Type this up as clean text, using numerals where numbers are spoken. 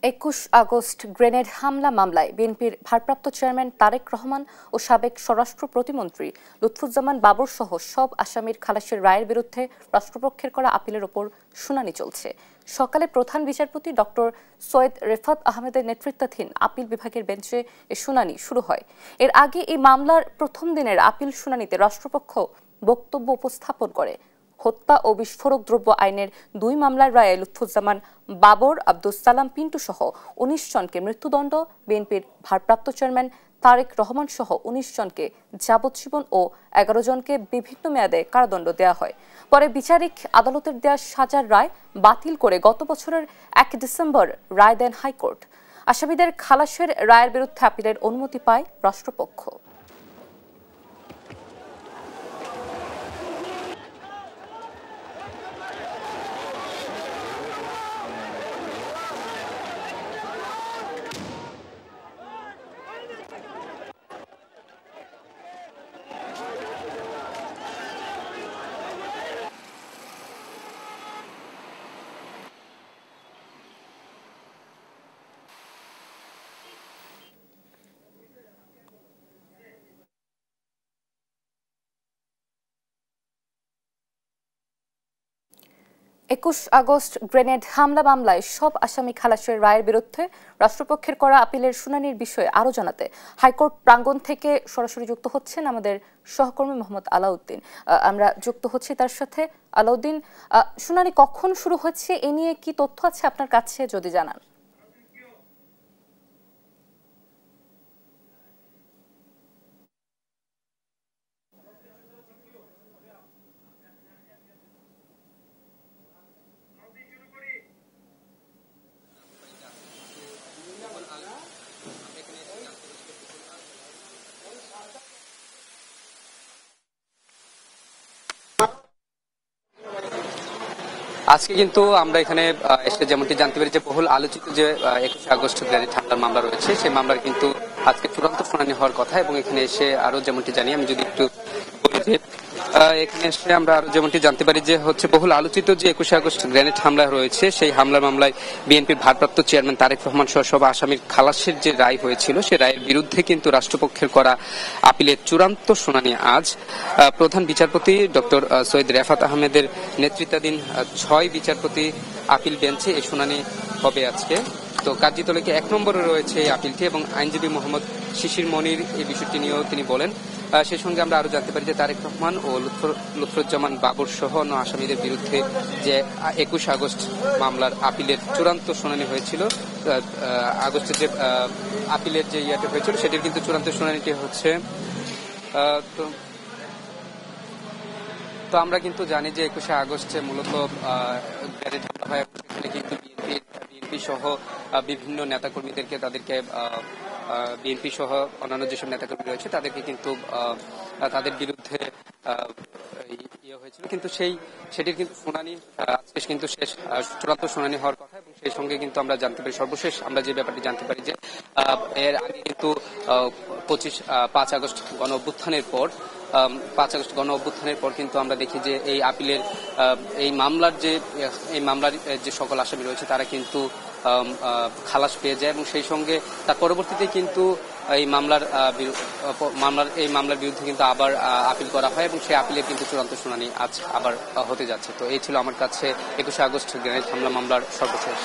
২১ August grenade হামলা মামলায় বিএনপির ভারপ্রাপ্ত চেয়ারম্যান তারেক রহমান ও সাবেক স্বরাষ্ট্র প্রতিমন্ত্রী লুৎফুজ্জামান বাবর সহ সব আসামির খালাসের রায়ের বিরুদ্ধে রাষ্ট্রপক্ষের করা আপিলের ওপর শুনানি চলছে। সকালে প্রধান বিচারপতি ডক্টর সৈয়দ রেফাত আহমেদের নেতৃত্বাধীন আপিল বিভাগের বেঞ্চে এ শুনানি শুরু হয়। এর আগে এই মামলার প্রথম দিনের আপিল শুনানিতে রাষ্ট্রপক্ষ বক্তব্য উপস্থাপন করে। হত্যা ও বিস্ফোরক দ্রব্য আইনের ২ মামলার রায়ে লুৎফুজ্জামান বাবর, আব্দুস সালাম পিন্টু সহ ১৯ জনকে মৃত্যুদণ্ড, বিএনপির ভারপ্রাপ্ত চেয়ারম্যান তারেক রহমান সহ ১৯ জনকে যাবজ্জীবন ও ১১ জনকে বিভিন্ন মেয়াদে কারাদণ্ড দেওয়া হয়। পরে বিচারিক আদালতের দেওয়া সাজার রায় বাতিল করে গত বছরের ১ ডিসেম্বর রায় দেন হাইকোর্ট। আসামিদের খালাসের রায়ের বিরুদ্ধে আপিলের অনুমতি পায় রাষ্ট্রপক্ষ। একুশ আগস্ট গ্রেনেড হামলা মামলায় সব আসামি খালাসের রায়ের বিরুদ্ধে রাষ্ট্রপক্ষের করা আপিলের শুনানির বিষয়ে আরো জানাতে হাইকোর্ট প্রাঙ্গণ থেকে সরাসরি যুক্ত হচ্ছেন আমাদের সহকর্মী মোহাম্মদ আলাউদ্দিন। আমরা যুক্ত হচ্ছি তার সাথে। আলাউদ্দিন, শুনানি কখন শুরু হচ্ছে, এ নিয়ে কি তথ্য আছে আপনার কাছে যদি জানান? আজকে কিন্তু আমরা এখানে এসে যেমনটি জানতে পারি যে বহুল আলোচিত যে ২১ আগস্ট গ্রেনেড হামলার মামলা রয়েছে, সেই মামলার কিন্তু আজকে চূড়ান্ত শুনানি হওয়ার কথা। এবং এখানে এসে আরো যেমনটি জানি, আমি যদি একটু বলি যে এখানে এসে আমরা আরো যেমনটি জানতে পারি যে হচ্ছে বহুল আলোচিত যে ২১ আগস্ট গ্রেনেড হামলা রয়েছে, সেই হামলার মামলায় বিএনপির ভারপ্রাপ্ত চেয়ারম্যান তারেক রহমান সহ সব আসামির খালাসের যে রায় হয়েছিল, সেই রায়ের বিরুদ্ধে কিন্তু রাষ্ট্রপক্ষের করা আপিলের চূড়ান্ত শুনানি আজ। প্রধান বিচারপতি ডক্টর সৈয়দ রেফাত আহমেদের নেতৃত্বাধীন ৬ বিচারপতি আপিল বেঞ্চে এই শুনানি হবে আজকে। তো কার্যতলে ১ নম্বরে রয়েছে এই আপিলটি এবং আইনজীবী মোহাম্মদ শিশির মনির এই বিষয়টি নিয়েও তিনি বলেন। সেই সঙ্গে আমরা আরো জানতে পারি যে তারেক রহমান ও লুৎফুজ্জামান বাবর সহ অন্য আসামিদের বিরুদ্ধে যে ২১ আগস্ট মামলার আপিলের চূড়ান্ত শুনানি হয়েছিল, আগস্টের যে আপিলের যে ইয়াটি হয়েছিল সেটির কিন্তু চূড়ান্ত শুনানিটি হচ্ছে। তো আমরা কিন্তু জানি যে ২১ আগস্টে মূলত গ্রেনেড হামলা হয়, সেখানে কিন্তু বিএনপি সহ বিভিন্ন নেতাকর্মীদেরকে তাদেরকে বিএনপি সহ অন্যান্য যেসব নেতাকর্মী রয়েছে তাদেরকে কিন্তু তাদের বিরুদ্ধে ইয়ে হয়েছিল, কিন্তু সেটির কিন্তু শুনানি আজকে কিন্তু শেষ, চূড়ান্ত শুনানি হওয়ার কথা। এবং সেই সঙ্গে কিন্তু আমরা জানতে পারি, সর্বশেষ আমরা যে ব্যাপারটি জানতে পারি যে এর আগে কিন্তু ৫ আগস্ট গণ অভ্যুত্থানের পর ৫ আগস্ট গণ অভ্যুত্থানের পর কিন্তু আমরা দেখি যে এই আপিলের এই মামলার যে সকল আসামি রয়েছে তারা কিন্তু খালাস পেয়ে যায় এবং সেই সঙ্গে তার পরবর্তীতে কিন্তু এই মামলার বিরুদ্ধে কিন্তু আবার আপিল করা হয় এবং সেই আপিলের কিন্তু চূড়ান্ত শুনানি আজ আবার হতে যাচ্ছে। তো এই ছিল আমার কাছে ২১ আগস্ট গ্রেনেড হামলা মামলার সর্বশেষ।